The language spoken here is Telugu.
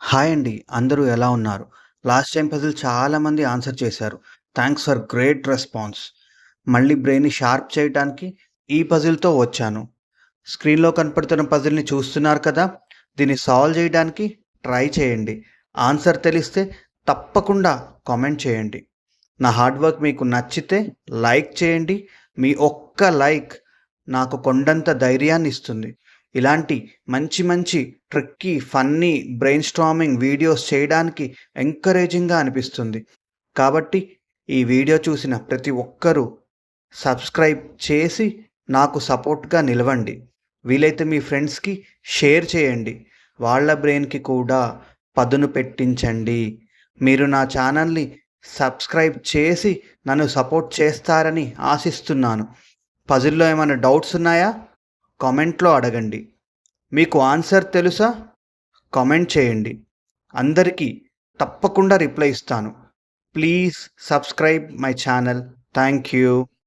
హాయ్ అండి. అందరూ ఎలా ఉన్నారు? లాస్ట్ టైమ్ పజిల్ చాలామంది ఆన్సర్ చేశారు. Thanks for great response. మళ్ళీ బ్రెయిన్‌ని షార్ప్ చేయటానికి ఈ పజిల్‌తో వచ్చాను. స్క్రీన్‌లో కనపడుతున్న పజిల్‌ని చూస్తున్నారు కదా! దీన్ని సాల్వ్ చేయడానికి ట్రై చేయండి. ఆన్సర్ తెలిస్తే తప్పకుండా కామెంట్ చేయండి. నా హార్డ్ వర్క్ మీకు నచ్చితే లైక్ చేయండి. మీ ఒక్క లైక్ నాకు కొండంత ధైర్యాన్ని ఇస్తుంది. ఇలాంటి మంచి మంచి tricky, funny brain storming videos చేయడానికి ఎంకరేజింగ్‌గా అనిపిస్తుంది. కాబట్టి ఈ వీడియో చూసిన ప్రతి ఒక్కరూ సబ్స్క్రైబ్ చేసి నాకు సపోర్ట్‌గా నిలవండి. వీలైతే మీ ఫ్రెండ్స్‌కి షేర్ చేయండి. వాళ్ళ బ్రెయిన్‌కి కూడా పదును పెట్టించండి. మీరు నా ఛానల్‌ని సబ్స్క్రైబ్ చేసి నన్ను సపోర్ట్ చేస్తారని ఆశిస్తున్నాను. పజిల్‌లో ఏమైనా డౌట్స్ ఉన్నాయా? కామెంట్‌లో అడగండి. మీకు ఆన్సర్ తెలుసా? కామెంట్ చేయండి. అందరికీ తప్పకుండా రిప్లై ఇస్తాను. Please subscribe my channel. Thank you.